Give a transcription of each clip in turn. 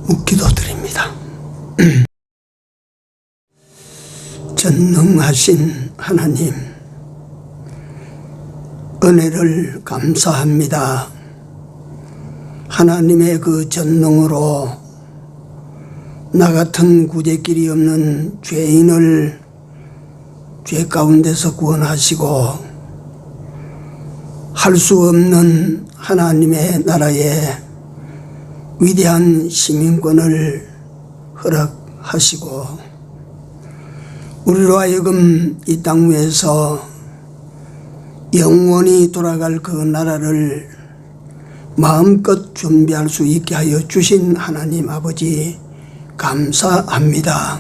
묵기도드립니다. 전능하신 하나님, 은혜를 감사합니다. 하나님의 그 전능으로 나 같은 구제길이 없는 죄인을 죄 가운데서 구원하시고 할 수 없는 하나님의 나라에 위대한 시민권을 허락하시고 우리로 하여금 이 땅 위에서 영원히 돌아갈 그 나라를 마음껏 준비할 수 있게 하여 주신 하나님 아버지 감사합니다.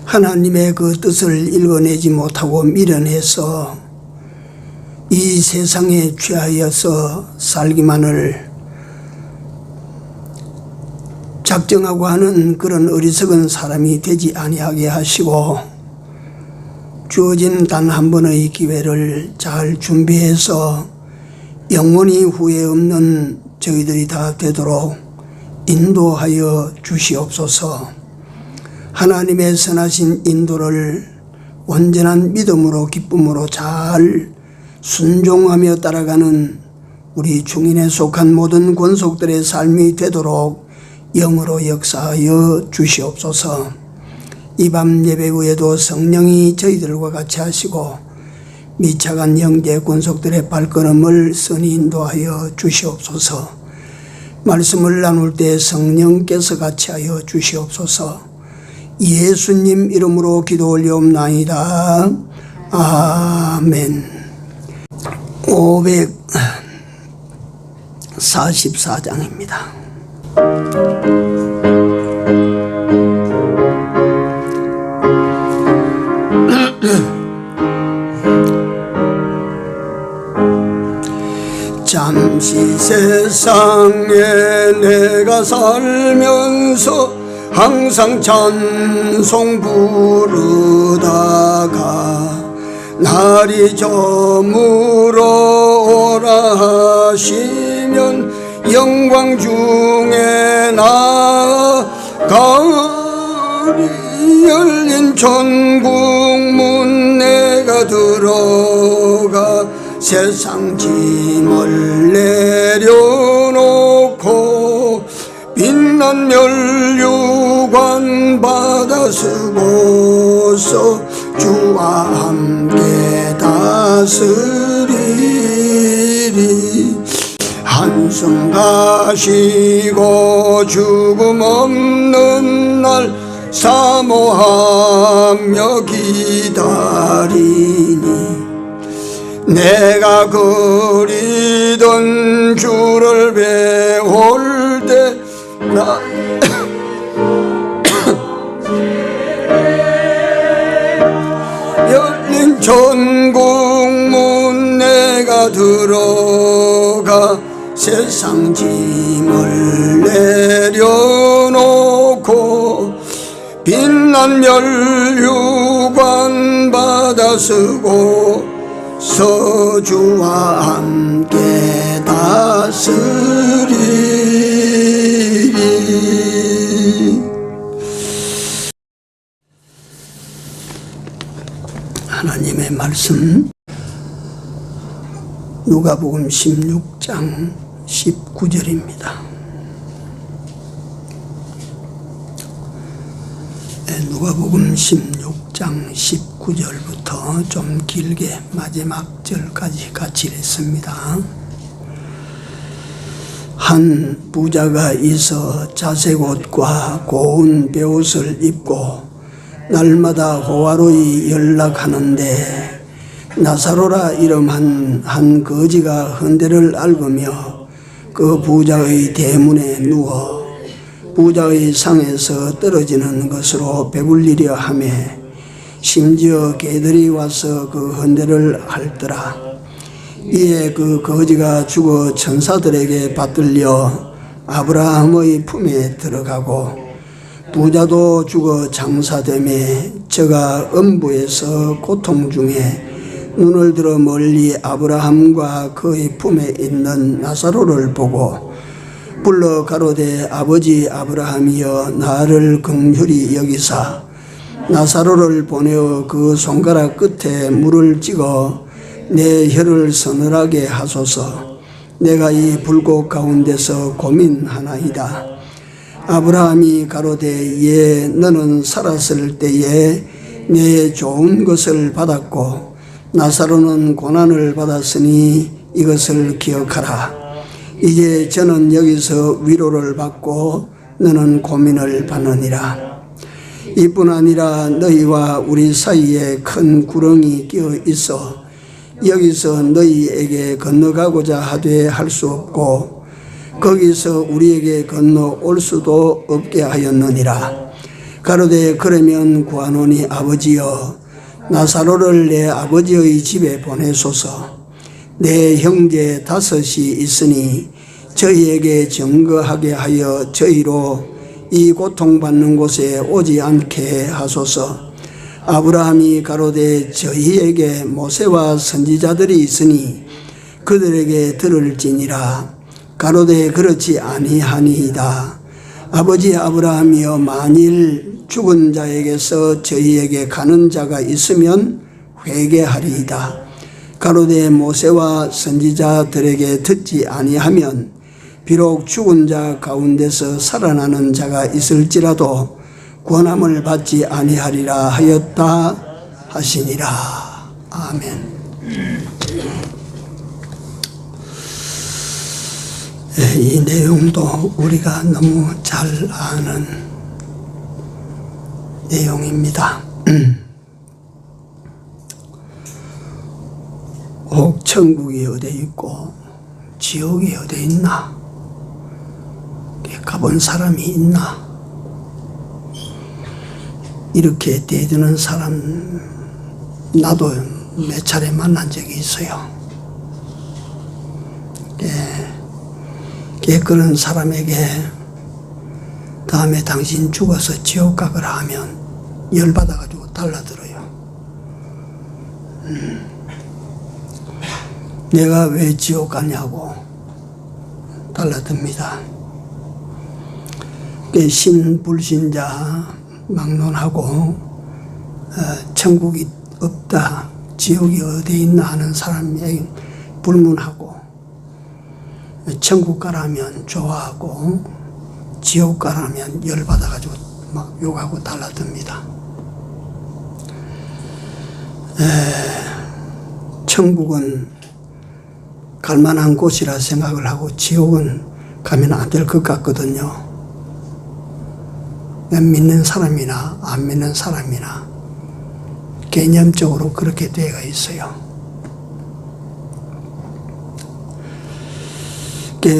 하나님의 그 뜻을 읽어내지 못하고 미련해서 이 세상에 취하여서 살기만을 작정하고 하는 그런 어리석은 사람이 되지 아니하게 하시고 주어진 단 한 번의 기회를 잘 준비해서 영원히 후회 없는 저희들이 다 되도록 인도하여 주시옵소서. 하나님의 선하신 인도를 온전한 믿음으로 기쁨으로 잘 순종하며 따라가는 우리 중인에 속한 모든 권속들의 삶이 되도록 영으로 역사하여 주시옵소서. 이 밤 예배 후에도 성령이 저희들과 같이 하시고 미착한 형제 권속들의 발걸음을 선히 인도하여 주시옵소서. 말씀을 나눌 때 성령께서 같이 하여 주시옵소서. 예수님 이름으로 기도 올려옵나이다. 아멘. 544장입니다. 잠시 세상에 내가 살면서 항상 찬송 부르다가 날이 저물어 오라 하시면 영광 중에 나아가리. 열린 천국문 내가 들어가 세상 짐을 내려놓고 빛난 면류관 받아 쓰고서 주와 함께 다스리리. 한숨 가시고 죽음 없는 날 사모하며 기다리니 내가 그리던 주를 배울 때 나 열린 천국문 내가 들어가 세상 짐을 내려놓고 빛난 면류관 받아 쓰고 서주와 함께 다스리리. 하나님의 말씀 누가복음 16장 19절입니다. 누가복음 16장 19절부터 좀 길게 마지막 절까지 같이 읽습니다. 한 부자가 있어 자색 옷과 고운 베옷을 입고 날마다 호화로이 연락하는데 나사로라 이름한 한 거지가 헌데를 앓으며 그 부자의 대문에 누워 부자의 상에서 떨어지는 것으로 배불리려 하며 심지어 개들이 와서 그 헌데를 핥더라. 이에 그 거지가 죽어 천사들에게 받들려 아브라함의 품에 들어가고 부자도 죽어 장사되매 저가 음부에서 고통 중에 눈을 들어 멀리 아브라함과 그의 품에 있는 나사로를 보고 불러 가로되 아버지 아브라함이여 나를 긍휼히 여기사 나사로를 보내어 그 손가락 끝에 물을 찍어 내 혀를 서늘하게 하소서. 내가 이 불꽃 가운데서 고민하나이다. 아브라함이 가로되 예 너는 살았을 때에 내 좋은 것을 받았고 나사로는 고난을 받았으니 이것을 기억하라. 이제 저는 여기서 위로를 받고 너는 고민을 받느니라. 이뿐 아니라 너희와 우리 사이에 큰 구렁이 끼어 있어 여기서 너희에게 건너가고자 하되 할 수 없고 거기서 우리에게 건너올 수도 없게 하였느니라. 가로되 그러면 구하노니 아버지여 나사로를 내 아버지의 집에 보내소서. 내 형제 5이 있으니 저희에게 증거하게 하여 저희로 이 고통받는 곳에 오지 않게 하소서. 아브라함이 가로되 저희에게 모세와 선지자들이 있으니 그들에게 들을지니라. 가로되 그렇지 아니하니이다. 아버지 아브라함이여 만일 죽은 자에게서 저희에게 가는 자가 있으면 회개하리이다. 가로되 모세와 선지자들에게 듣지 아니하면 비록 죽은 자 가운데서 살아나는 자가 있을지라도 권함을 받지 아니하리라 하였다 하시니라. 아멘. 이 내용도 우리가 너무 잘 아는 내용입니다. 혹 천국이 어디 있고 지옥이 어디 있나? 가본 사람이 있나? 이렇게 대드는 사람 나도 몇 차례 만난 적이 있어요. 그런 사람에게 다음에 당신 죽어서 지옥 가거라 하면 열받아가지고 달라들어요. 내가 왜 지옥 가냐고 달라듭니다. 신불신자 막론하고 천국이 없다, 지옥이 어디 있나 하는 사람에게 불문하고 천국 가라면 좋아하고 지옥 가라면 열받아가지고 막 욕하고 달라듭니다. 천국은 갈만한 곳이라 생각을 하고 지옥은 가면 안 될 것 같거든요. 믿는 사람이나 안 믿는 사람이나 개념적으로 그렇게 되어 있어요.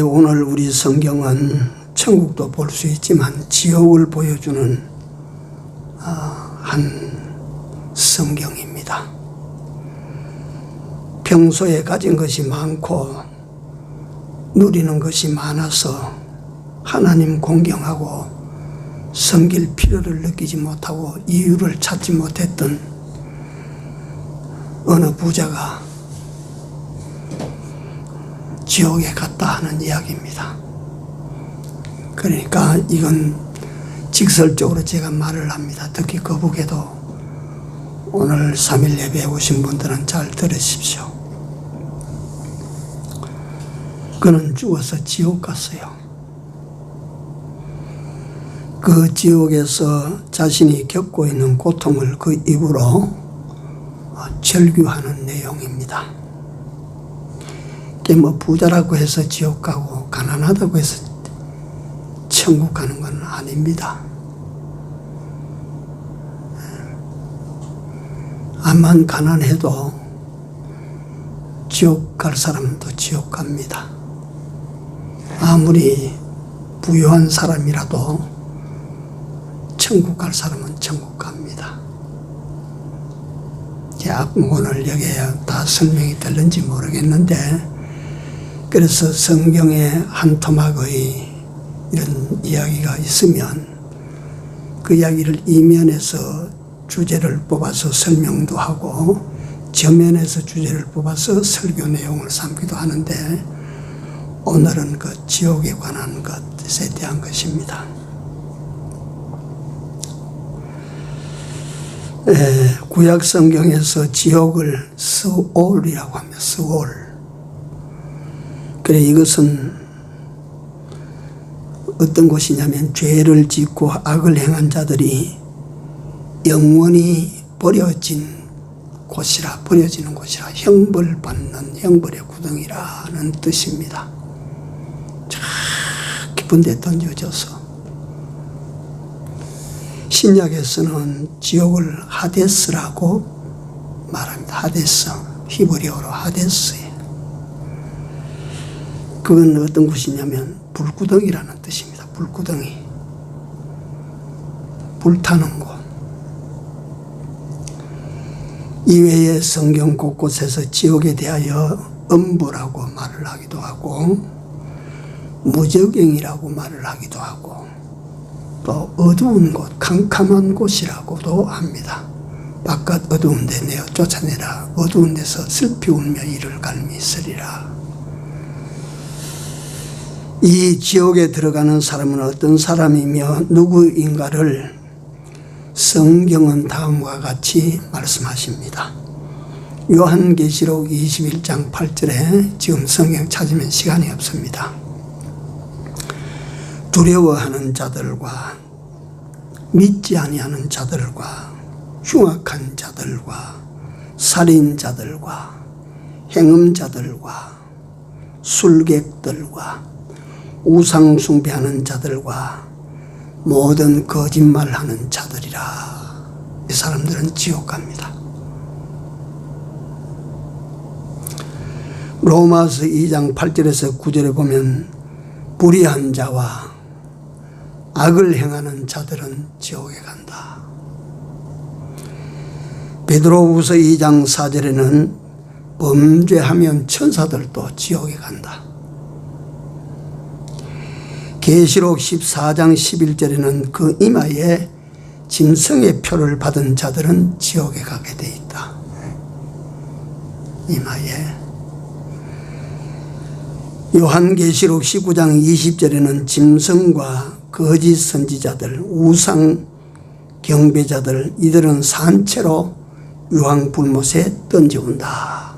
오늘 우리 성경은 천국도 볼 수 있지만 지옥을 보여주는 한 성경입니다. 평소에 가진 것이 많고 누리는 것이 많아서 하나님 공경하고 섬길 필요를 느끼지 못하고 이유를 찾지 못했던 어느 부자가 지옥에 갔다 하는 이야기입니다. 그러니까 이건 직설적으로 제가 말을 합니다. 듣기 거북해도 오늘 3일 예배에 오신 분들은 잘 들으십시오. 그는 죽어서 지옥 갔어요. 그 지옥에서 자신이 겪고 있는 고통을 그 입으로 절규하는 내용입니다. 뭐 부자라고 해서 지옥 가고 가난하다고 해서 천국 가는 건 아닙니다. 암만 가난해도 지옥 갈 사람은 또 지옥 갑니다. 아무리 부유한 사람이라도 천국 갈 사람은 천국 갑니다. 오늘 여기에 다 설명이 될는지 모르겠는데, 그래서 성경에 한 토막의 이런 이야기가 있으면 그 이야기를 이면에서 주제를 뽑아서 설명도 하고 저면에서 주제를 뽑아서 설교 내용을 삼기도 하는데, 오늘은 그 지옥에 관한 것에 대한 것입니다. 구약 성경에서 지옥을 스올이라고 합니다. 스올. 그래, 이것은 어떤 곳이냐면 죄를 짓고 악을 행한 자들이 영원히 버려지는 곳이라 형벌받는 형벌의 구덩이라는 뜻입니다. 저 깊은 데 던져져서 신약에서는 지옥을 하데스라고 말합니다. 하데스, 히브리어로 하데스예요. 그건 어떤 곳이냐면 불구덩이라는 뜻입니다. 불구덩이, 불타는 곳. 이외에 성경 곳곳에서 지옥에 대하여 음부라고 말을 하기도 하고 무저갱이라고 말을 하기도 하고 또 어두운 곳, 캄캄한 곳이라고도 합니다. 바깥 어두운 데 내어 쫓아내라. 어두운 데서 슬피 울며 이를 갈미 있으리라. 이 지옥에 들어가는 사람은 어떤 사람이며 누구인가를 성경은 다음과 같이 말씀하십니다. 요한계시록 21장 8절에 지금 성경 찾으면 시간이 없습니다. 두려워하는 자들과 믿지 아니하는 자들과 흉악한 자들과 살인자들과 행음자들과 술객들과 우상 숭배하는 자들과 모든 거짓말하는 자들이라. 이 사람들은 지옥 갑니다. 로마서 2장 8절에서 9절에 보면 불의한 자와 악을 행하는 자들은 지옥에 간다. 베드로후서 2장 4절에는 범죄하면 천사들도 지옥에 간다. 계시록 14장 11절에는 그 이마에 짐승의 표를 받은 자들은 지옥에 가게 돼 있다. 이마에. 요한계시록 19장 20절에는 짐승과 거짓 선지자들, 우상 경배자들, 이들은 산채로 유황불못에 던져온다.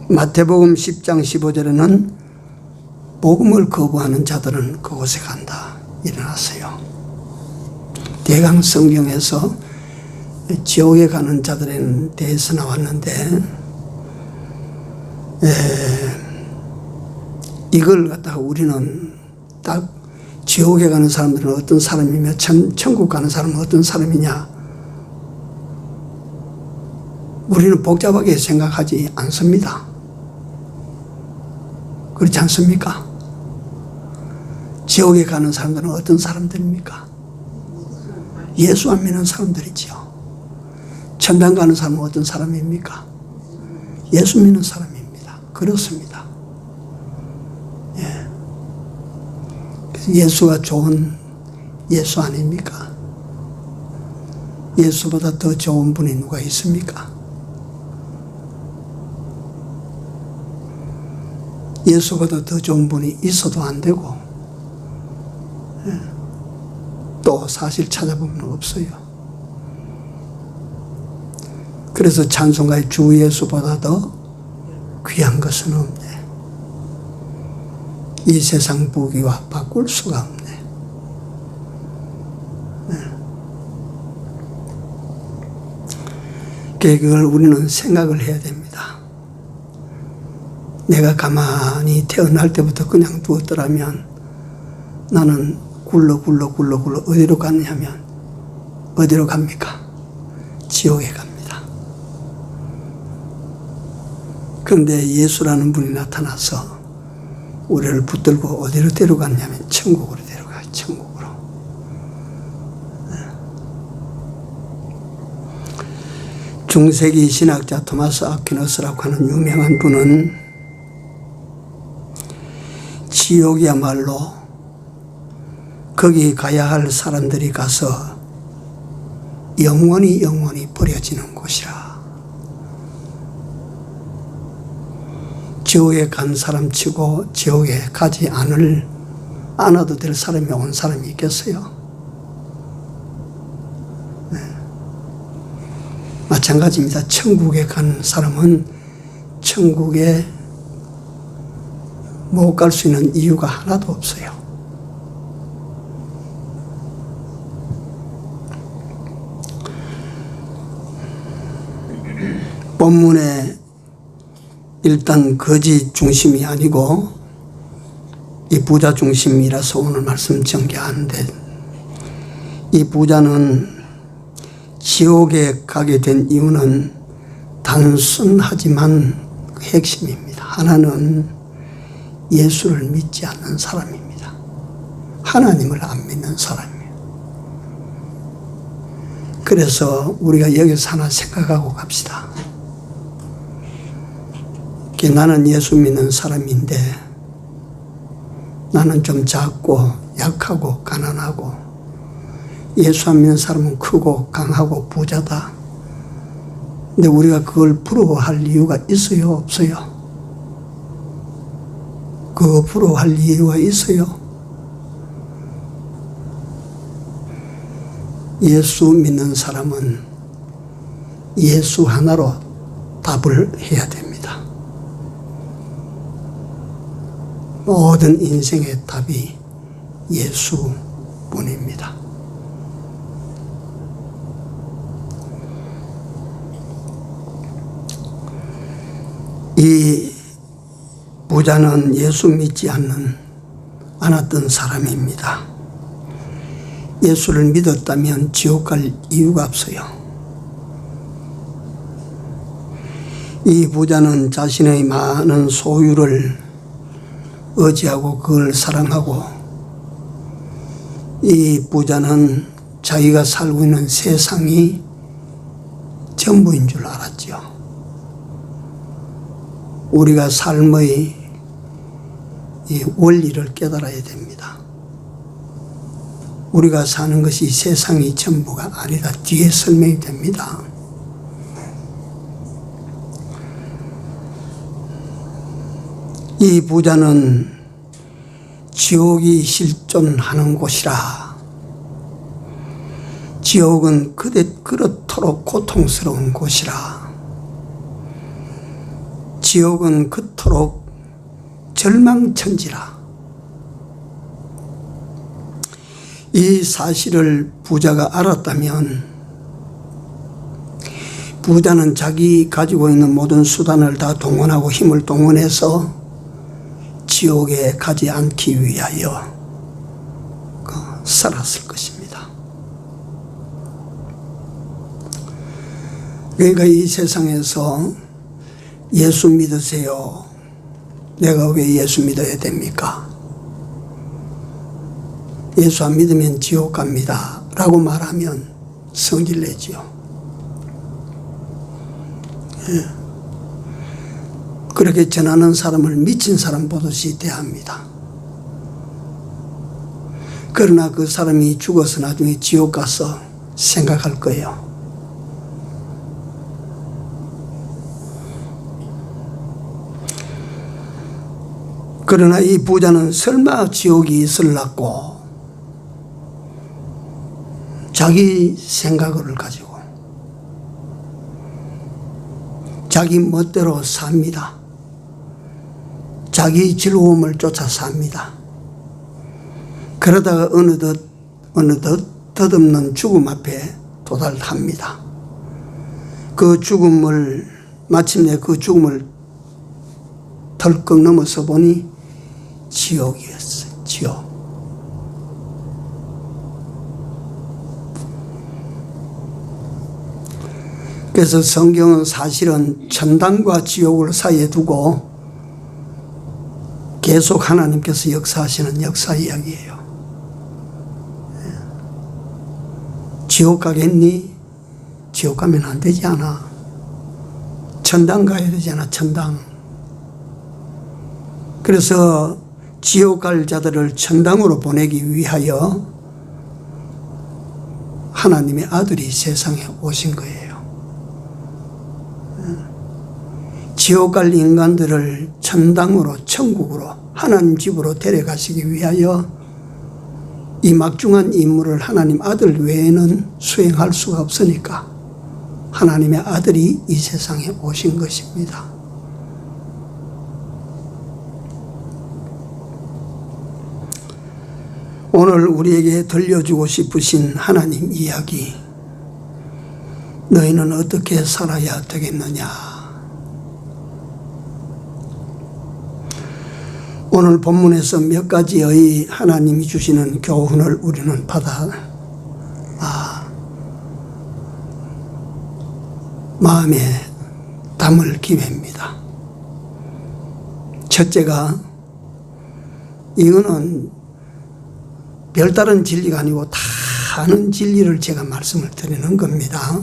마태복음 10장 15절에는 복음을 거부하는 자들은 그곳에 간다. 일어나세요. 대강 성경에서 지옥에 가는 자들에 대해서 나왔는데 이걸 갖다가 우리는 딱 지옥에 가는 사람들은 어떤 사람이며 천국 가는 사람은 어떤 사람이냐, 우리는 복잡하게 생각하지 않습니다. 그렇지 않습니까? 지옥에 가는 사람들은 어떤 사람들입니까? 예수 안 믿는 사람들이지요. 천당 가는 사람은 어떤 사람입니까? 예수 믿는 사람입니다. 그렇습니다. 예. 그래서 예수가 좋은 예수 아닙니까? 예수보다 더 좋은 분이 누가 있습니까? 예수보다 더 좋은 분이 있어도 안 되고, 또 사실 찾아보면 없어요. 그래서 찬송가의 주 예수보다 더 귀한 것은 없네. 이 세상 부귀와 바꿀 수가 없네. 그걸 우리는 생각을 해야 됩니다. 내가 가만히 태어날 때부터 그냥 두었더라면 나는 굴러 어디로 갔냐면 어디로 갑니까? 지옥에 갑니다. 그런데 예수라는 분이 나타나서 우리를 붙들고 어디로 데려갔냐면 천국으로 데려가요. 천국으로. 중세기 신학자 토마스 아퀴너스라고 하는 유명한 분은 지옥이야말로 거기 가야 할 사람들이 가서 영원히 버려지는 곳이라. 지옥에 간 사람 치고 지옥에 가지 않아도 될 사람이 온 사람이 있겠어요? 네. 마찬가지입니다. 천국에 간 사람은 천국에 못 갈 수 있는 이유가 하나도 없어요. 본문에 일단 거지 중심이 아니고 이 부자 중심이라서 오늘 말씀 전개하는데, 이 부자는 지옥에 가게 된 이유는 단순하지만 그 핵심입니다. 하나는 예수를 믿지 않는 사람입니다. 하나님을 안 믿는 사람이에요. 그래서 우리가 여기서 하나 생각하고 갑시다. 나는 예수 믿는 사람인데 나는 좀 작고 약하고 가난하고, 예수 안 믿는 사람은 크고 강하고 부자다. 근데 우리가 그걸 부러워할 이유가 있어요, 없어요? 그거 부러워할 이유가 있어요? 예수 믿는 사람은 예수 하나로 답을 해야 됩니다. 모든 인생의 답이 예수뿐입니다. 이 부자는 예수 믿지 않았던 사람입니다. 예수를 믿었다면 지옥 갈 이유가 없어요. 이 부자는 자신의 많은 소유를 의지하고 그걸 사랑하고, 이 부자는 자기가 살고 있는 세상이 전부인 줄 알았죠. 우리가 삶의 이 원리를 깨달아야 됩니다. 우리가 사는 것이 세상이 전부가 아니다. 뒤에 설명이 됩니다. 이 부자는 지옥이 실존하는 곳이라, 지옥은 그렇도록 고통스러운 곳이라, 지옥은 그토록 절망천지라, 이 사실을 부자가 알았다면 부자는 자기 가지고 있는 모든 수단을 다 동원하고 힘을 동원해서 지옥에 가지 않기 위하여 살았을 것입니다. 그러니까 이 세상에서 예수 믿으세요. 내가 왜 예수 믿어야 됩니까? 예수 안 믿으면 지옥 갑니다 라고 말하면 성질 내지요. 예. 그렇게 전하는 사람을 미친 사람 보듯이 대합니다. 그러나 그 사람이 죽어서 나중에 지옥 가서 생각할 거예요. 그러나 이 부자는 설마 지옥이 있을라고 자기 생각을 가지고 자기 멋대로 삽니다. 자기 즐거움을 쫓아 삽니다. 그러다가 어느덧 덧없는 죽음 앞에 도달합니다. 마침내 그 죽음을 덜컥 넘어서 보니 지옥이었어요. 지옥. 그래서 성경은 사실은 천당과 지옥을 사이에 두고 계속 하나님께서 역사하시는 역사 이야기예요. 지옥 가겠니? 지옥 가면 안 되지 않아. 천당 가야 되지 않아. 천당. 그래서 지옥 갈 자들을 천당으로 보내기 위하여 하나님의 아들이 세상에 오신 거예요. 지옥 갈 인간들을 천당으로 천국으로 하나님 집으로 데려가시기 위하여 이 막중한 임무를 하나님 아들 외에는 수행할 수가 없으니까 하나님의 아들이 이 세상에 오신 것입니다. 오늘 우리에게 들려주고 싶으신 하나님 이야기, 너희는 어떻게 살아야 되겠느냐. 오늘 본문에서 몇 가지의 하나님이 주시는 교훈을 우리는 받아 마음에 담을 기회입니다. 첫째가, 이거는 별다른 진리가 아니고 다 아는 진리를 제가 말씀을 드리는 겁니다.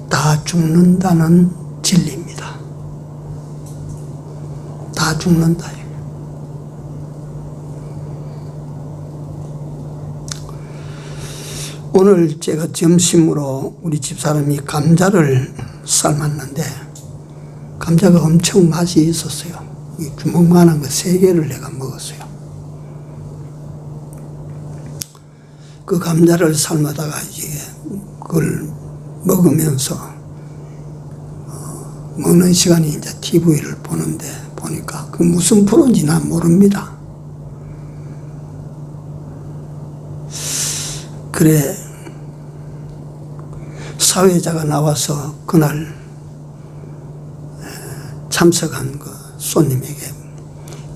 다 죽는다는 진리입니다. 다 죽는다. 오늘 제가 점심으로 우리 집사람이 감자를 삶았는데 감자가 엄청 맛이 있었어요. 이 주먹만한 거 3개를 내가 먹었어요. 그 감자를 삶아다가 이제 그걸 먹으면서 먹는 시간이 이제 TV를 보는데 보니까 그 무슨 프로인지 난 모릅니다. 그래, 사회자가 나와서 그날 참석한 그 손님에게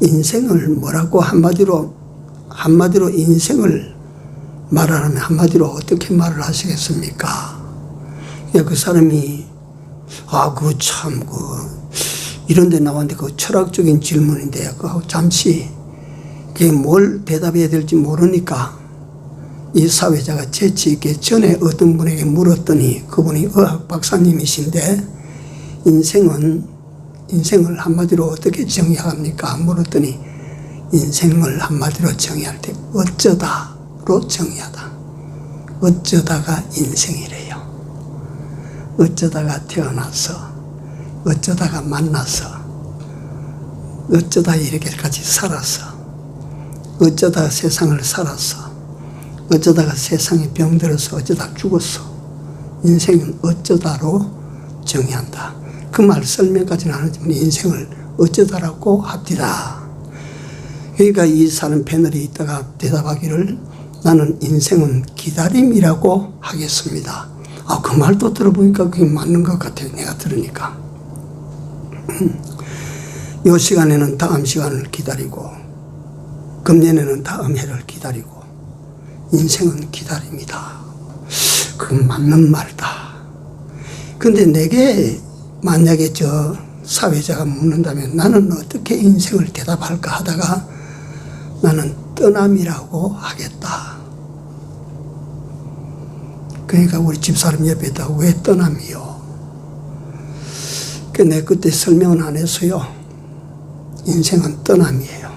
인생을 뭐라고 한마디로 인생을 말하면 한마디로 어떻게 말을 하시겠습니까? 그 사람이 이런 데 나왔는데 그 철학적인 질문인데 그거 잠시 그게 뭘 대답해야 될지 모르니까 이 사회자가 재치 있게 전에 어떤 분에게 물었더니 그분이 의학 박사님이신데 인생을 한마디로 어떻게 정의합니까? 물었더니 인생을 한마디로 정의할 때 어쩌다로 정의하다. 어쩌다가 인생이래요. 어쩌다가 태어나서, 어쩌다가 만나서, 어쩌다 이렇게까지 살아서, 어쩌다 세상을 살아서, 어쩌다가 세상에 병들어서, 어쩌다 죽었어. 인생은 어쩌다로 정의한다. 그 말 설명까지는 안 하지만 인생을 어쩌다라고 합디다. 그러니까 이 사람 패널이 있다가 대답하기를 나는 인생은 기다림이라고 하겠습니다. 그 말도 들어보니까 그게 맞는 것 같아요. 내가 들으니까. 이 시간에는 다음 시간을 기다리고 금년에는 다음 해를 기다리고 인생은 기다림이다. 그건 맞는 말이다. 근데 내게 만약에 저 사회자가 묻는다면 나는 어떻게 인생을 대답할까 하다가 나는 떠남이라고 하겠다. 그러니까 우리 집사람 옆에다 왜 떠남이요? 내 그때 설명은 안 했어요. 인생은 떠남이에요.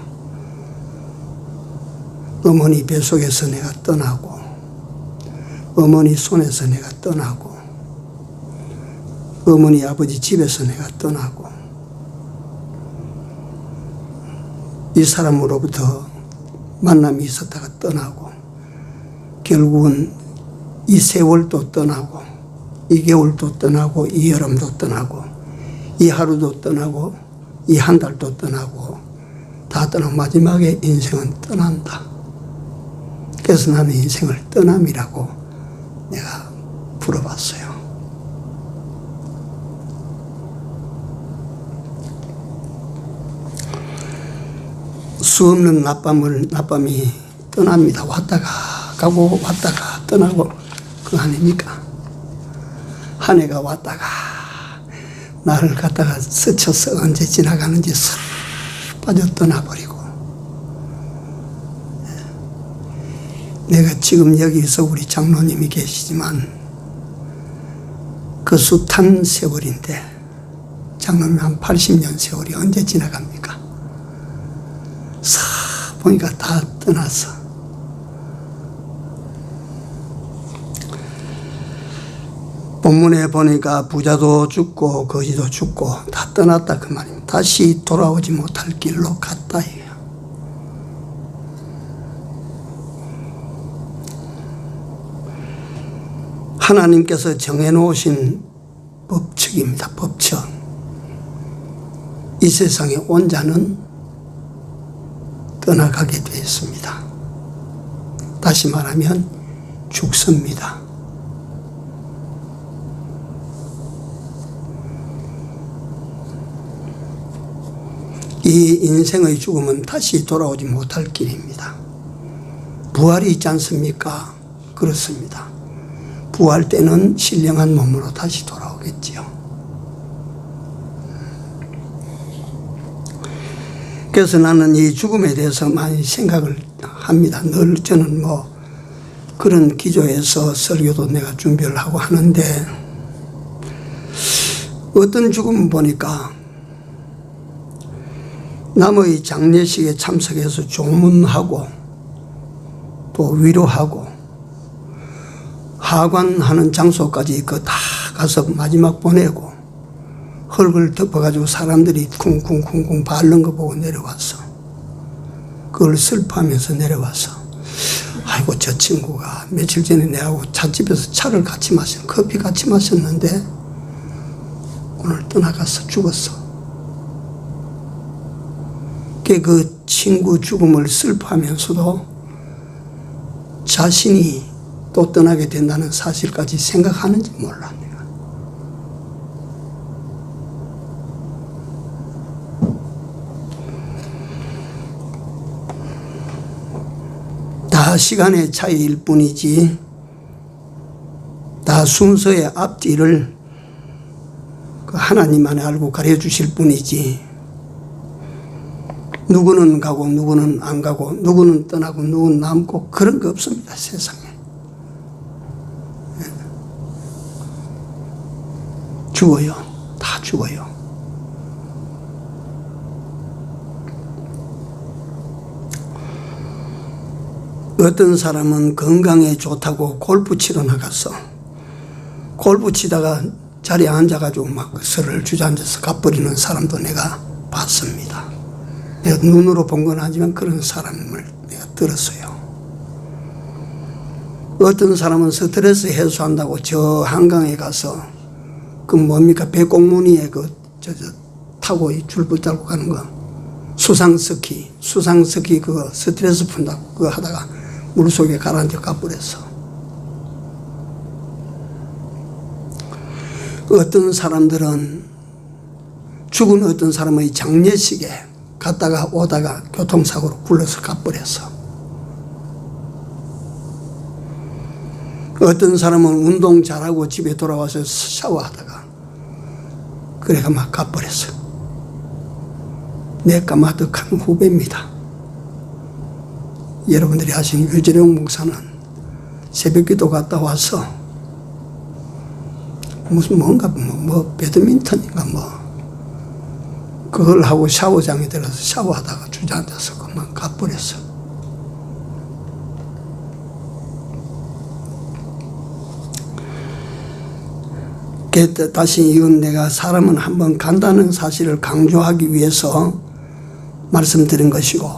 어머니 뱃속에서 내가 떠나고 어머니 손에서 내가 떠나고 어머니 아버지 집에서 내가 떠나고 이 사람으로부터 만남이 있었다가 떠나고 결국은 이 세월도 떠나고 이 겨울도 떠나고 이 여름도 떠나고 이 하루도 떠나고 이 한 달도 떠나고 다 떠나고 마지막에 인생은 떠난다. 그래서 나는 인생을 떠남이라고 내가 불어봤어요. 수 없는 낮밤이 떠납니다. 왔다가 가고 왔다가 떠나고 그거 아닙니까? 한 해가 왔다가 나를 갖다가 스쳐서 언제 지나가는지 싹 빠져떠나버리고 내가 지금 여기서 우리 장로님이 계시지만 그 숱한 세월인데 장로님 한 80년 세월이 언제 지나갑니까? 싹 보니까 다 떠났어. 본문에 보니까 부자도 죽고 거지도 죽고 다 떠났다 그 말입니다. 다시 돌아오지 못할 길로 갔다 이거예요. 하나님께서 정해놓으신 법칙입니다. 법칙. 이 세상에 온 자는 떠나가게 되어 있습니다. 다시 말하면 죽습니다. 이 인생의 죽음은 다시 돌아오지 못할 길입니다. 부활이 있지 않습니까? 그렇습니다. 부활 때는 신령한 몸으로 다시 돌아오겠지요. 그래서 나는 이 죽음에 대해서 많이 생각을 합니다. 늘 저는 그런 기조에서 설교도 내가 준비를 하고 하는데, 어떤 죽음 보니까 남의 장례식에 참석해서 조문하고 또 위로하고 하관하는 장소까지 그 다 가서 마지막 보내고 흙을 덮어가지고 사람들이 쿵쿵쿵쿵 밟는 거 보고 내려왔어. 그걸 슬퍼하면서 내려와서, 아이고 저 친구가 며칠 전에 내하고 찻집에서 차를 같이 커피 같이 마셨는데 오늘 떠나가서 죽었어. 그 친구 죽음을 슬퍼하면서도 자신이 또 떠나게 된다는 사실까지 생각하는지 몰라. 내가. 다 시간의 차이일 뿐이지, 다 순서의 앞뒤를 하나님만이 알고 가르쳐주실 뿐이지, 누구는 가고 누구는 안 가고 누구는 떠나고 누구는 남고 그런 거 없습니다. 세상에. 죽어요. 다 죽어요. 어떤 사람은 건강에 좋다고 골프 치러 나갔어. 골프 치다가 자리에 앉아가지고 막 설을 주저앉아서 가버리는 사람도 내가 봤습니다. 내가 눈으로 본 건 아니지만 그런 사람을 내가 들었어요. 어떤 사람은 스트레스 해소한다고 저 한강에 가서 그 뭡니까 배꼽무늬에 타고 줄불 달고 가는 거 수상스키 그거 스트레스 푼다고 그거 하다가 물속에 가라앉아 가버렸어. 어떤 사람들은 죽은 어떤 사람의 장례식에 갔다가 오다가 교통사고로 굴러서 가버렸어. 어떤 사람은 운동 잘하고 집에 돌아와서 샤워하다가 그래가 막 가버렸어. 내 까마득한 후배입니다. 여러분들이 아시는 유재룡 목사는 새벽기도 갔다 와서 무슨 뭔가 배드민턴인가 그걸 하고 샤워장에 들어서 샤워하다가 주저앉아서 그만 가버렸어. 다시 이건 내가 사람은 한번 간다는 사실을 강조하기 위해서 말씀드린 것이고,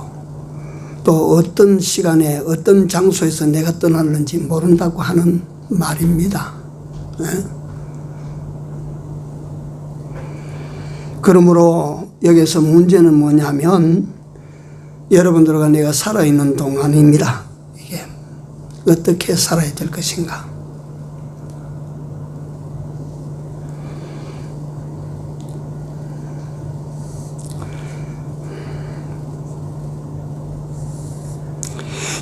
또 어떤 시간에 어떤 장소에서 내가 떠날는지 모른다고 하는 말입니다. 네? 그러므로 여기서 문제는 뭐냐면 여러분들과 내가 살아있는 동안입니다. 이게 어떻게 살아야 될 것인가.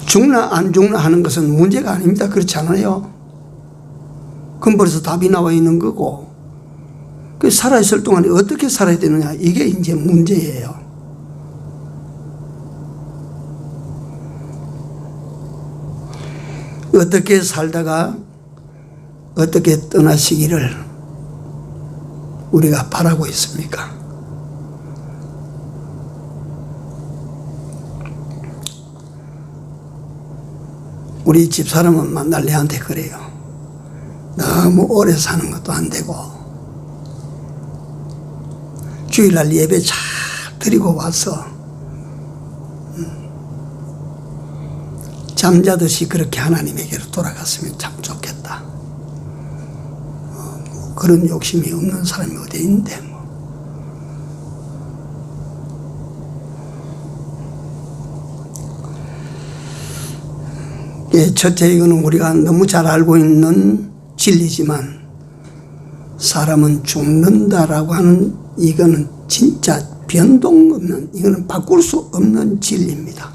죽나 안 죽나 하는 것은 문제가 아닙니다. 그렇지 않아요? 그럼 벌써 답이 나와 있는 거고, 그 살아있을 동안에 어떻게 살아야 되느냐, 이게 이제 문제예요. 어떻게 살다가 어떻게 떠나시기를 우리가 바라고 있습니까? 우리 집사람은 만날 내한테 그래요. 너무 오래 사는 것도 안 되고 주일날 예배 잘 드리고 와서 잠자듯이 그렇게 하나님에게로 돌아갔으면 참 좋겠다. 그런 욕심이 없는 사람이 어디 있는데 뭐. 예, 첫째 이거는 우리가 너무 잘 알고 있는 진리지만 사람은 죽는다라고 하는 이거는 진짜 변동 없는, 이거는 바꿀 수 없는 진리입니다.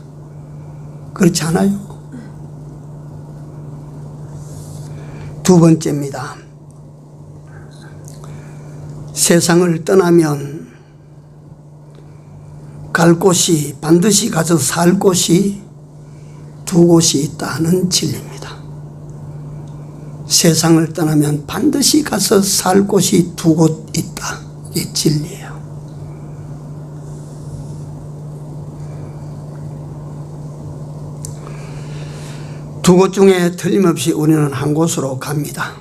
그렇지 않아요? 두 번째입니다. 세상을 떠나면 갈 곳이, 반드시 가서 살 곳이 두 곳이 있다는 진리입니다. 세상을 떠나면 반드시 가서 살 곳이 두 곳 있다. 이게 진리예요. 두 곳 중에 틀림없이 우리는 한 곳으로 갑니다.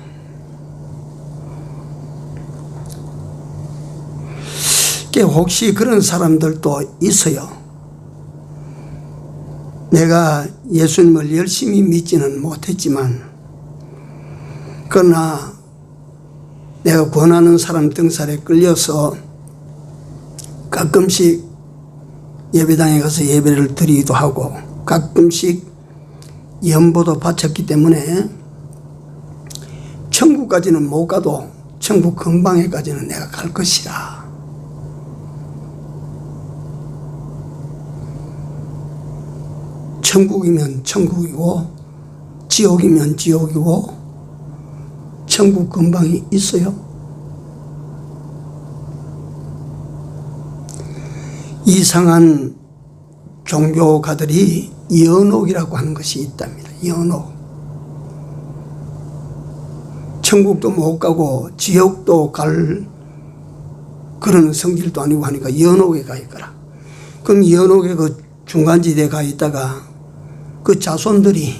혹시 그런 사람들도 있어요. 내가 예수님을 열심히 믿지는 못했지만 그러나 내가 권하는 사람 등살에 끌려서 가끔씩 예배당에 가서 예배를 드리기도 하고 가끔씩 연보도 바쳤기 때문에 천국까지는 못 가도 천국 근방에까지는 내가 갈 것이라. 천국이면 천국이고 지옥이면 지옥이고 천국 근방이 있어요. 이상한 종교가들이 연옥이라고 하는 것이 있답니다. 연옥. 천국도 못 가고 지옥도 갈 그런 성질도 아니고 하니까 연옥에 가 있거라. 그럼 연옥에 그 중간지대에 가 있다가 그 자손들이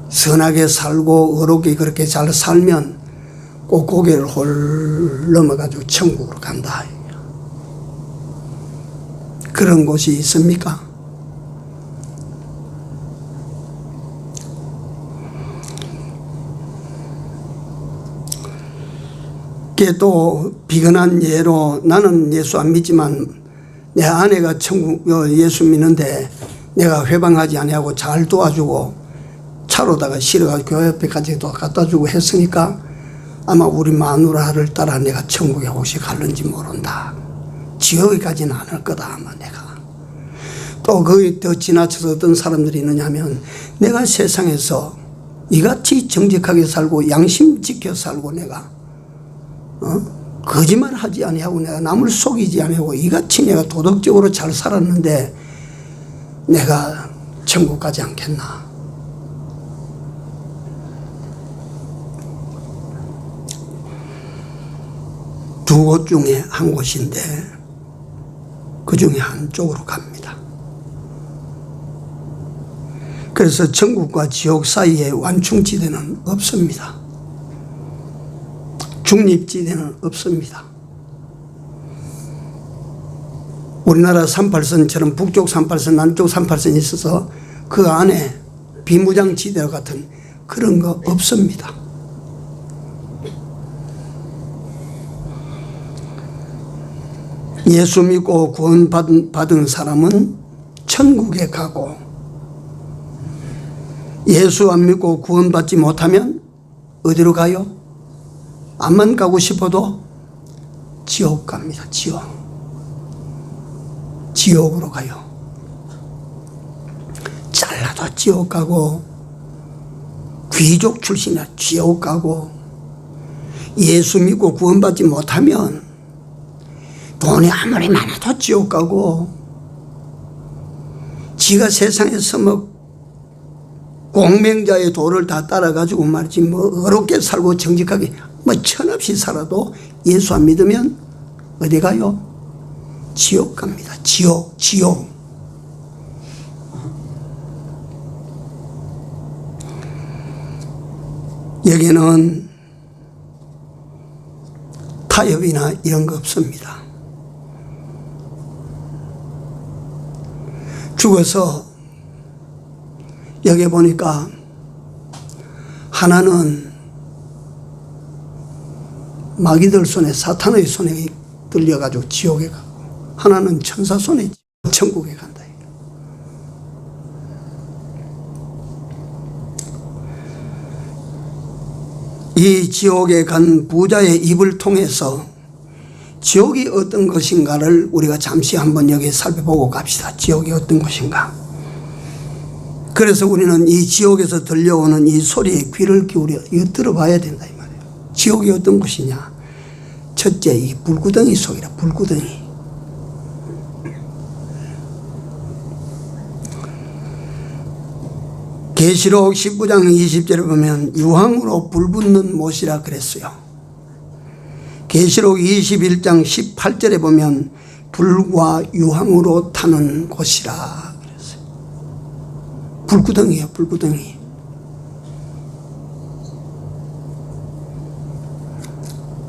선하게 살고 어렵게 그렇게 잘 살면 꼭 고개를 홀 넘어가지고 천국으로 간다. 그런 곳이 있습니까? 또 비근한 예로 나는 예수 안 믿지만 내 아내가 예수 믿는데 내가 회방하지 아니하고 잘 도와주고 차로다가 실어가지고 교회 옆에까지도 갖다 주고 했으니까 아마 우리 마누라를 따라 내가 천국에 혹시 갈는지 모른다. 지옥에까지는 안 할 거다 아마 내가. 또 거기 더 지나쳐서 어떤 사람들이 있느냐 하면 내가 세상에서 이같이 정직하게 살고 양심 지켜 살고 내가 거짓말 하지 아니하고 내가 남을 속이지 아니하고 이같이 내가 도덕적으로 잘 살았는데 내가 천국 가지 않겠나. 두 곳 중에 한 곳인데 그 중에 한쪽으로 갑니다. 그래서 천국과 지옥 사이에 완충지대는 없습니다. 중립지대는 없습니다. 우리나라 38선처럼 북쪽 38선, 남쪽 38선이 있어서 그 안에 비무장지대 같은 그런 거 없습니다. 예수 믿고 구원받은 사람은 천국에 가고 예수 안 믿고 구원받지 못하면 어디로 가요? 암만 가고 싶어도 지옥 갑니다. 지옥으로 가요. 잘나도 지옥 가고 귀족 출신이라 지옥 가고 예수 믿고 구원받지 못하면 돈이 아무리 많아도 지옥 가고 지가 세상에서 뭐 공명자의 도를 다 따라가지고 말이지 뭐 어렵게 살고 정직하게 뭐 천없이 살아도 예수 안 믿으면 어디 가요? 지옥 갑니다. 지옥. 여기는 타협이나 이런 거 없습니다. 죽어서 여기 보니까 하나는 마귀들 손에, 사탄의 손에 들려가지고 지옥에 가고, 하나는 천사 손에 천국에 간다. 이 지옥에 간 부자의 입을 통해서 지옥이 어떤 것인가를 우리가 잠시 한번 여기 살펴보고 갑시다. 지옥이 어떤 것인가. 그래서 우리는 이 지옥에서 들려오는 이 소리에 귀를 기울여 이거 들어봐야 된다 이 말이에요. 지옥이 어떤 것이냐. 첫째, 이 불구덩이 속이라. 불구덩이. 계시록 19장 20절에 보면 유황으로 불붙는 못이라 그랬어요. 계시록 21장 18절에 보면 불과 유황으로 타는 곳이라 그랬어요. 불구덩이에요. 불구덩이.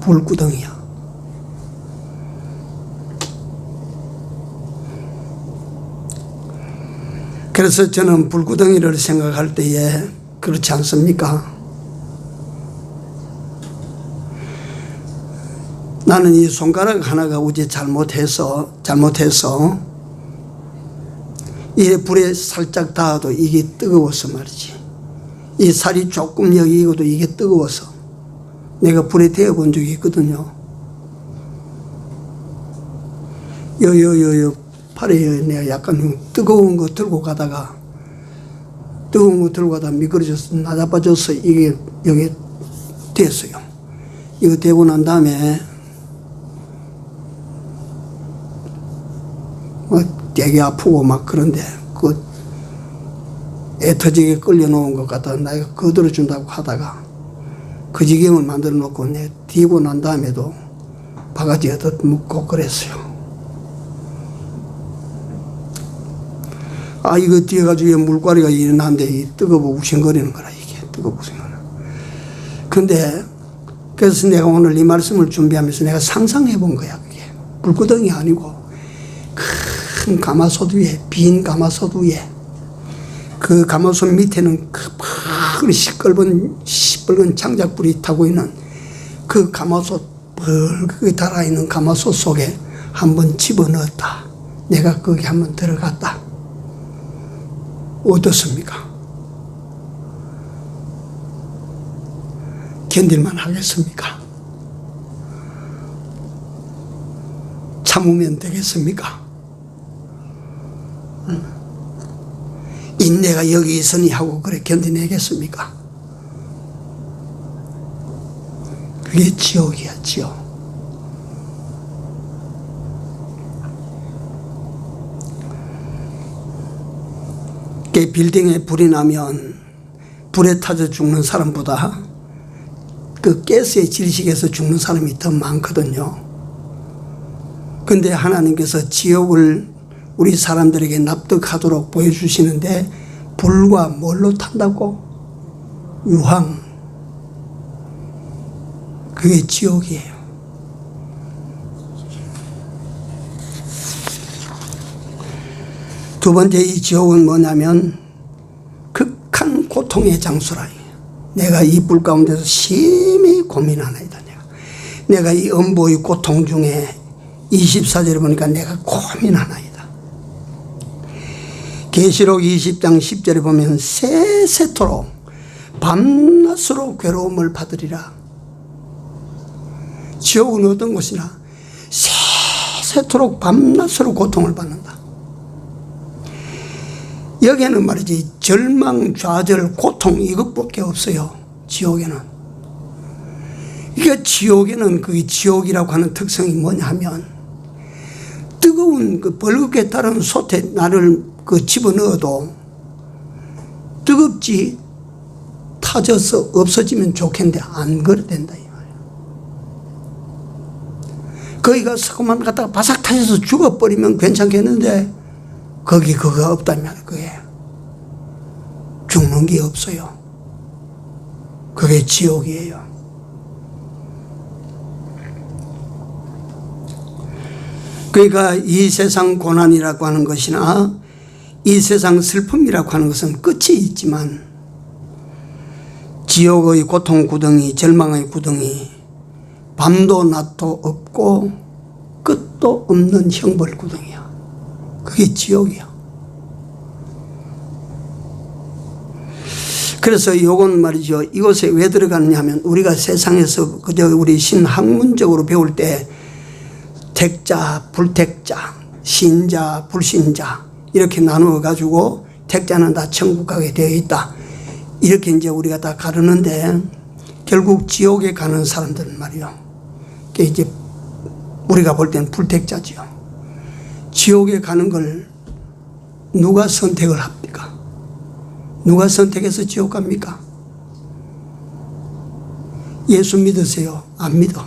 불구덩이야. 그래서 저는 불구덩이를 생각할 때에 그렇지 않습니까? 나는 이 손가락 하나가 어제 잘못해서 이 불에 살짝 닿아도 이게 뜨거워서 말이지. 이 살이 조금 여기 익어도 이게 뜨거워서 내가 불에 데워 본 적이 있거든요. 팔에 내가 약간 뜨거운 거 들고 가다가 미끄러져서 나자빠져서 이게 여기 됐어요. 이거 되고 난 다음에 되게 아프고 막 그런데 그 애터지게 끌려 놓은 것 같다 내가 거들어 준다고 하다가 그 지경을 만들어 놓고 내 뒤고 난 다음에도 바가지 얻어 묻고 그랬어요. 아, 이거 뒤에가지고 물과리가 일어나는데 뜨거워 우신거리는 거라, 이게. 뜨거워 우신거리는 거라. 근데, 그래서 내가 오늘 이 말씀을 준비하면서 내가 상상해 본 거야, 그게. 불구덩이 아니고, 큰 가마솥 위에, 빈 가마솥 위에, 그 가마솥 밑에는 그 시뻘건 장작불이 타고 있는 그 가마솥, 벌겋게 달아있는 가마솥 속에 한번 집어넣었다. 내가 거기 한번 들어갔다. 어떻습니까? 견딜만 하겠습니까? 참으면 되겠습니까? 인내가 여기 있으니 하고 그래 견디내겠습니까? 그게 지옥이야, 지옥. 빌딩에 불이 나면 불에 타져 죽는 사람보다 그 가스에 질식해서 죽는 사람이 더 많거든요. 근데 하나님께서 지옥을 우리 사람들에게 납득하도록 보여주시는데 불과 뭘로 탄다고? 유황. 그게 지옥이에요. 두 번째 이 지옥은 뭐냐면 극한 고통의 장소라. 내가 이 불 가운데서 심히 고민하나이다. 내가 이 음보의 고통 중에 24절에 보니까 내가 고민하나이다. 계시록 20장 10절에 보면 세세토록 밤낮으로 괴로움을 받으리라. 지옥은 어떤 곳이나 세세토록 밤낮으로 고통을 받는다. 여기에는 말이지 절망, 좌절, 고통 이것밖에 없어요. 지옥에는. 그러니까 지옥에는 그 지옥이라고 하는 특성이 뭐냐 하면 뜨거운 그 벌겋게 타는 솥에 나를 그 집어넣어도 뜨겁지 타져서 없어지면 좋겠는데 안 그래된다 이 말이야. 거기가 조금만 갖다가 바삭 타져서 죽어버리면 괜찮겠는데 거기 그거 없다면 그게 죽는 게 없어요. 그게 지옥이에요. 그러니까 이 세상 고난이라고 하는 것이나 이 세상 슬픔이라고 하는 것은 끝이 있지만 지옥의 고통 구덩이, 절망의 구덩이, 밤도 낮도 없고 끝도 없는 형벌 구덩이야. 그게 지옥이야. 그래서 요건 말이죠. 이곳에 왜 들어가느냐 하면 우리가 세상에서 그저 우리 신학문적으로 배울 때 택자, 불택자, 신자, 불신자 이렇게 나누어 가지고 택자는 다 천국 가게 되어 있다. 이렇게 이제 우리가 다 가르는데 결국 지옥에 가는 사람들은 말이요. 그게 이제 우리가 볼 때는 불택자지요. 지옥에 가는 걸 누가 선택을 합니까? 누가 선택해서 지옥 갑니까? 예수 믿으세요? 안 믿어?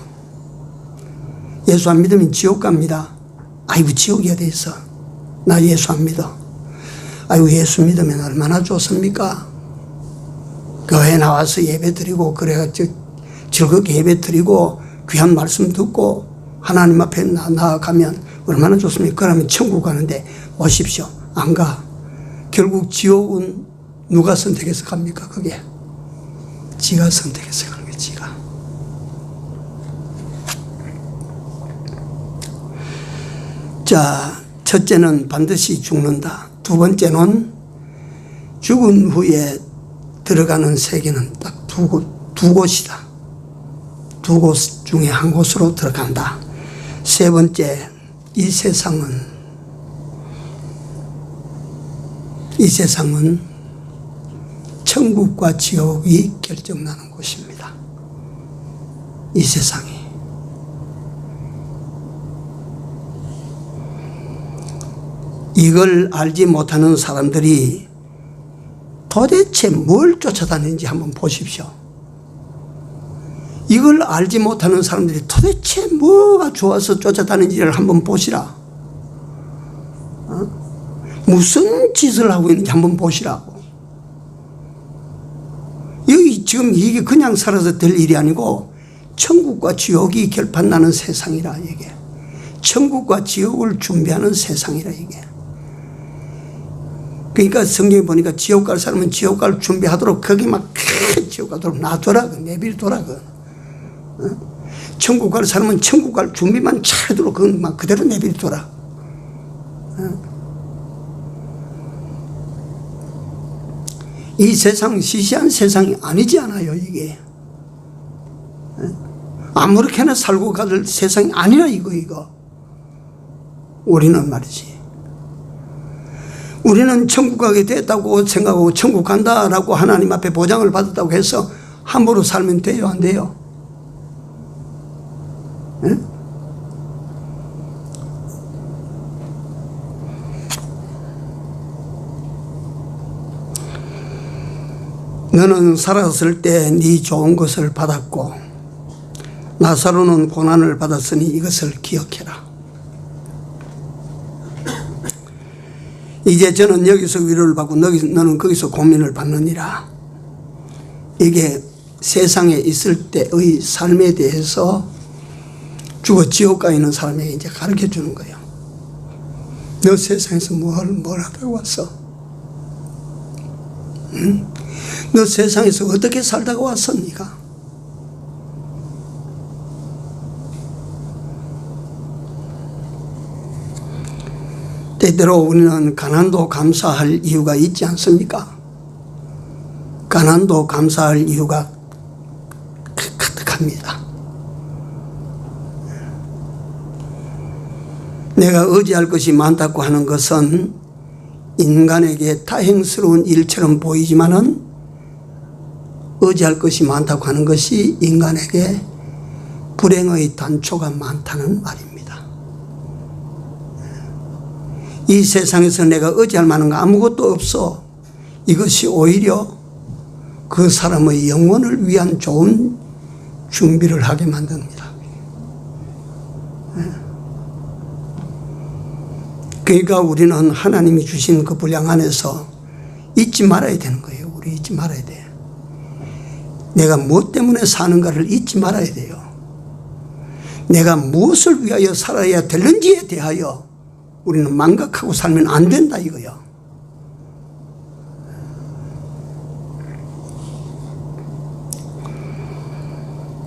예수 안 믿으면 지옥 갑니다. 아이고 지옥이야 돼 있어. 나 예수 안 믿어. 아이고 예수 믿으면 얼마나 좋습니까? 교회 나와서 예배 드리고 그래가지고 즐겁게 예배 드리고 귀한 말씀 듣고 하나님 앞에 나아가면 얼마나 좋습니까? 그러면 천국 가는데 오십시오. 안 가. 결국 지옥은 누가 선택해서 갑니까? 그게 지가 선택해서 가는 거예요. 지가. 자, 첫째는 반드시 죽는다. 두 번째는 죽은 후에 들어가는 세계는 딱 두 곳이다. 두 곳 중에 한 곳으로 들어간다. 세 번째, 이 세상은 천국과 지옥이 결정나는 곳입니다. 이 세상이. 이걸 알지 못하는 사람들이 도대체 뭘 쫓아다니는지 한번 보십시오. 이걸 알지 못하는 사람들이 도대체 뭐가 좋아서 쫓아다니는지를 한번 보시라. 무슨 짓을 하고 있는지 한번 보시라고. 여기 지금 이게 그냥 살아서 될 일이 아니고 천국과 지옥이 결판나는 세상이라 이게. 천국과 지옥을 준비하는 세상이라 이게. 그러니까 성경에 보니까 지옥 갈 사람은 지옥 갈 준비하도록 거기 막 지옥 가도록 놔둬라. 내비둬라. 천국 갈 사람은 천국 갈 준비만 잘하도록 그만 그대로 내비둬라. 이 세상 시시한 세상이 아니지 않아요. 이게 아무렇게나 살고 갈 세상이 아니라 이거 우리는 말이지. 우리는 천국 가게 됐다고 생각하고 천국 간다라고 하나님 앞에 보장을 받았다고 해서 함부로 살면 돼요? 안 돼요? 네? 너는 살았을 때 네 좋은 것을 받았고 나사로는 고난을 받았으니 이것을 기억해라. 이제 저는 여기서 위로를 받고 너는 거기서 고민을 받느니라. 이게 세상에 있을 때의 삶에 대해서 죽어 지옥 가 있는 사람에게 이제 가르쳐 주는 거예요. 너 세상에서 뭘 하다가 왔어? 응? 너 세상에서 어떻게 살다가 왔어, 네가? 때때로 우리는 가난도 감사할 이유가 있지 않습니까? 가난도 감사할 이유가 가득합니다. 내가 의지할 것이 많다고 하는 것은 인간에게 다행스러운 일처럼 보이지만은 의지할 것이 많다고 하는 것이 인간에게 불행의 단초가 많다는 말입니다. 이 세상에서 내가 의지할 만한 거 아무것도 없어. 이것이 오히려 그 사람의 영혼을 위한 좋은 준비를 하게 만듭니다. 그러니까 우리는 하나님이 주신 그 분량 안에서 잊지 말아야 되는 거예요. 우리 잊지 말아야 돼. 내가 무엇 때문에 사는가를 잊지 말아야 돼요. 내가 무엇을 위하여 살아야 되는지에 대하여 우리는 망각하고 살면 안 된다 이거요.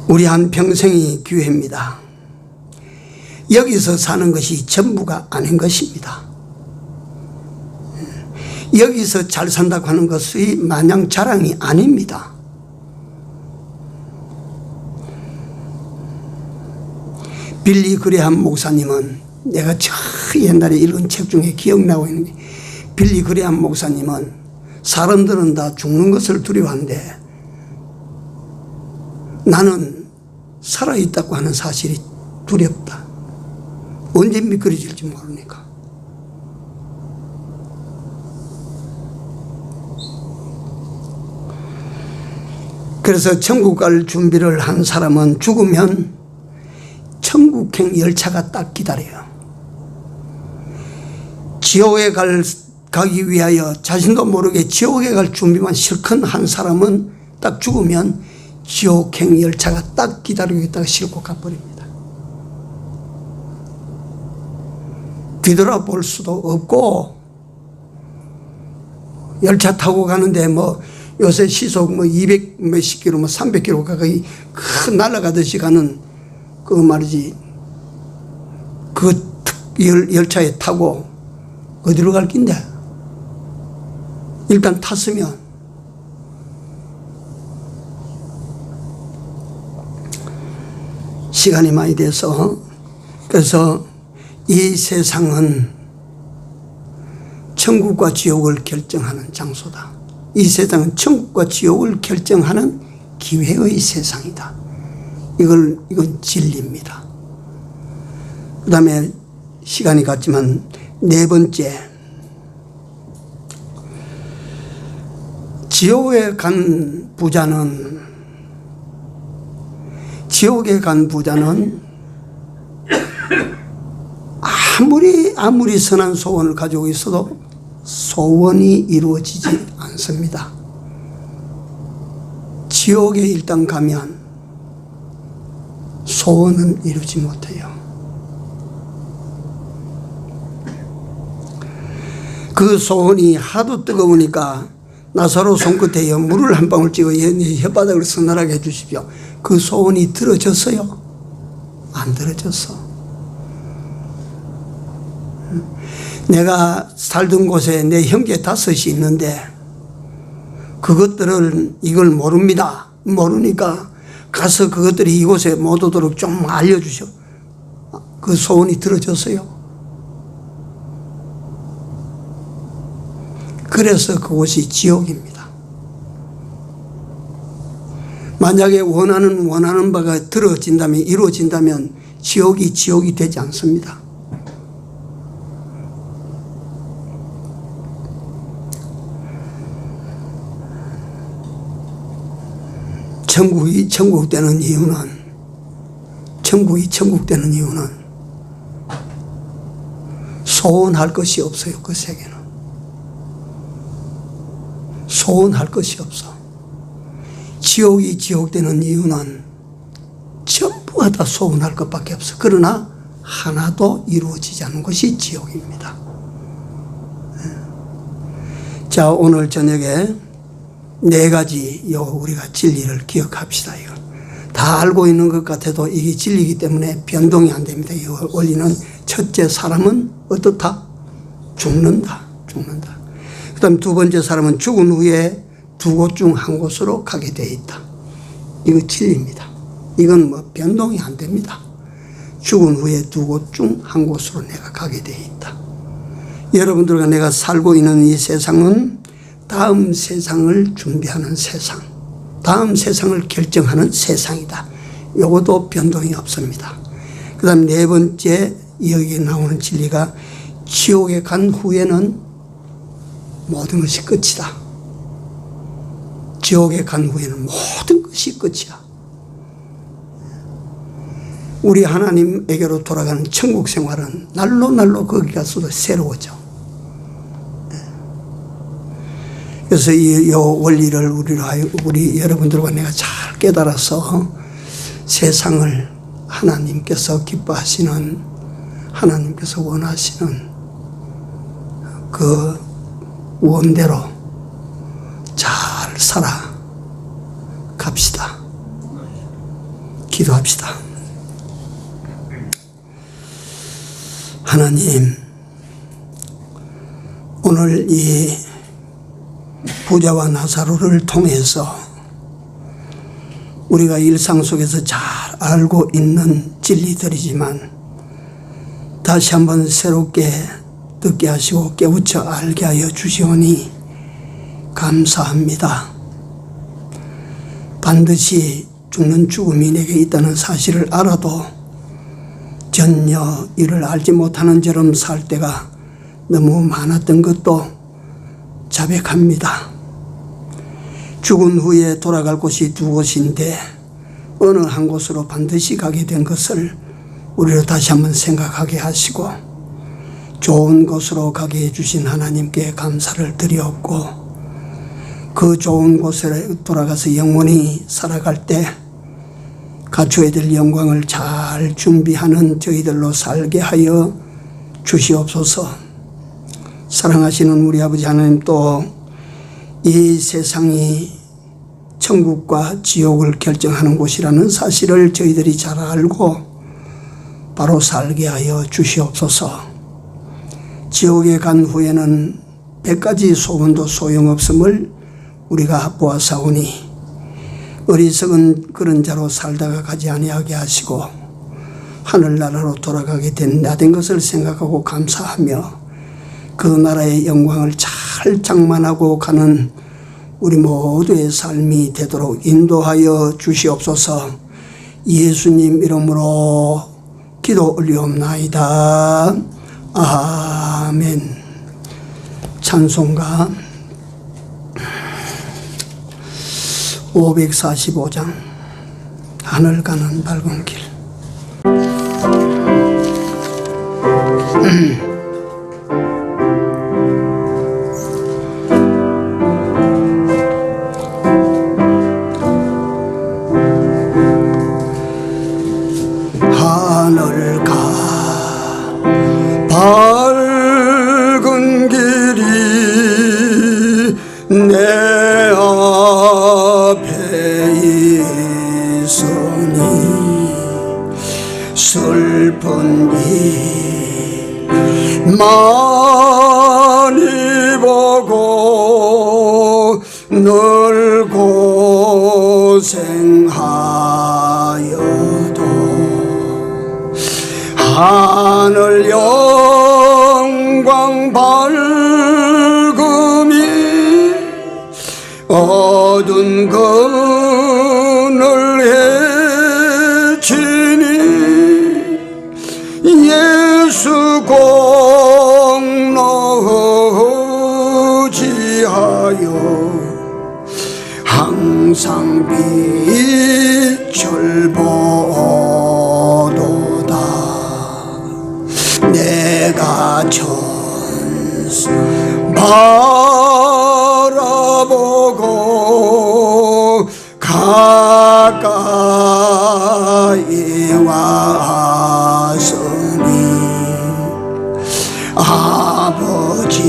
우리 한 평생이 기회입니다. 여기서 사는 것이 전부가 아닌 것입니다. 여기서 잘 산다고 하는 것이 마냥 자랑이 아닙니다. 빌리 그레함 목사님은, 내가 저 옛날에 읽은 책 중에 기억나고 있는 게, 빌리 그레함 목사님은 사람들은 다 죽는 것을 두려워하는데 나는 살아있다고 하는 사실이 두렵다. 언제 미끄러질지 모르니까. 그래서 천국 갈 준비를 한 사람은 죽으면 천국행 열차가 딱 기다려요. 지옥에 가기 위하여 자신도 모르게 지옥에 갈 준비만 실컷 한 사람은 딱 죽으면 지옥행 열차가 딱 기다리고 있다가 싣고 가버립니다. 뒤돌아볼 수도 없고, 열차 타고 가는데 뭐 요새 시속 뭐 200 몇십 킬로, 뭐 300km 가까이 큰 날아가듯이 가는 그 말이지, 그 열차에 타고 어디로 갈 낀데? 일단 탔으면 시간이 많이 돼서, 그래서 이 세상은 천국과 지옥을 결정하는 장소다. 이 세상은 천국과 지옥을 결정하는 기회의 세상이다. 이건 진리입니다. 그 다음에 시간이 갔지만 네 번째, 지옥에 간 부자는 아무리 선한 소원을 가지고 있어도 소원이 이루어지지 않습니다. 지옥에 일단 가면 소원은 이루지 못해요. 그 소원이 하도 뜨거우니까 나사로 손끝에 물을 한 방울 찍어 혓바닥을 서늘하게 해주십시오. 그 소원이 들어졌어요? 안 들어졌어. 내가 살던 곳에 내 형제 5이 있는데 그것들은 이걸 모릅니다. 모르니까 가서 그것들이 이곳에 못 오도록 좀 알려주셔. 그 소원이 들어졌어요. 그래서 그곳이 지옥입니다. 만약에 원하는 바가 들어진다면, 이루어진다면 지옥이 되지 않습니다. 천국이 천국되는 이유는 소원할 것이 없어요. 그 세계는 소원할 것이 없어. 지옥이 지옥되는 이유는 전부가 다 소원할 것밖에 없어. 그러나 하나도 이루어지지 않는 것이 지옥입니다. 자, 오늘 저녁에 4가지 우리가 진리를 기억합시다. 이거 다 알고 있는 것 같아도 이게 진리이기 때문에 변동이 안 됩니다. 이 원리는 첫째, 사람은 어떻다? 죽는다. 그 다음 두 번째, 사람은 죽은 후에 두 곳 중 한 곳으로 가게 되어 있다. 이거 진리입니다. 이건 뭐 변동이 안 됩니다. 죽은 후에 두 곳 중 한 곳으로 내가 가게 되어 있다. 여러분들과 내가 살고 있는 이 세상은 다음 세상을 준비하는 세상, 다음 세상을 결정하는 세상이다. 이것도 변동이 없습니다. 그 다음 네 번째, 여기에 나오는 진리가 지옥에 간 후에는 모든 것이 끝이다. 지옥에 간 후에는 모든 것이 끝이야. 우리 하나님에게로 돌아가는 천국 생활은 날로 거기 가서도 새로워져. 그래서 이 원리를 우리 여러분들과 내가 잘 깨달아서 세상을 하나님께서 기뻐하시는, 하나님께서 원하시는 그 원대로 잘 살아갑시다. 기도합시다. 하나님, 오늘 이 부자와 나사로를 통해서 우리가 일상 속에서 잘 알고 있는 진리들이지만 다시 한번 새롭게 듣게 하시고 깨우쳐 알게 하여 주시오니 감사합니다. 반드시 죽는 죽음이 내게 있다는 사실을 알아도 전혀 이를 알지 못하는 처럼 살 때가 너무 많았던 것도 자백합니다. 죽은 후에 돌아갈 곳이 두 곳인데 어느 한 곳으로 반드시 가게 된 것을 우리로 다시 한번 생각하게 하시고 좋은 곳으로 가게 해주신 하나님께 감사를 드리옵고 그 좋은 곳에 돌아가서 영원히 살아갈 때 갖춰야 될 영광을 잘 준비하는 저희들로 살게 하여 주시옵소서. 사랑하시는 우리 아버지 하나님, 또 이 세상이 천국과 지옥을 결정하는 곳이라는 사실을 저희들이 잘 알고 바로 살게 하여 주시옵소서. 지옥에 간 후에는 100가지 소원도 소용없음을 우리가 보아사오니 어리석은 그런 자로 살다가 가지 아니하게 하시고 하늘나라로 돌아가게 된 나된 것을 생각하고 감사하며 그 나라의 영광을 잘 장만하고 가는 우리 모두의 삶이 되도록 인도하여 주시옵소서. 예수님 이름으로 기도 올리옵나이다. 아멘. 찬송가 545장 하늘 가는 밝은 길. 하늘 가 밝은 길이 내 앞에 있으니 슬픈 일 많이 보고 늘 고생하여도 하늘 영광 밝음이 어두운 그늘 해치니 예수 공로 지하여 항상 빛을 보도다. 내가 천사 바라보고 가까이 왔으니 아버지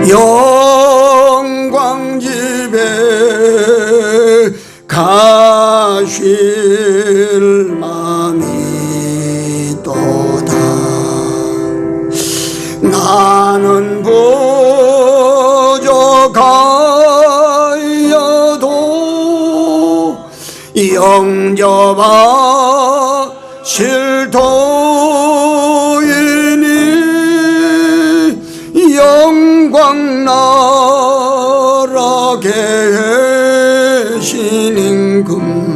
영광 집에 가실 맘이 또다. 나는 부족하여도 영접하실 터이니 영광 나라 계신 임금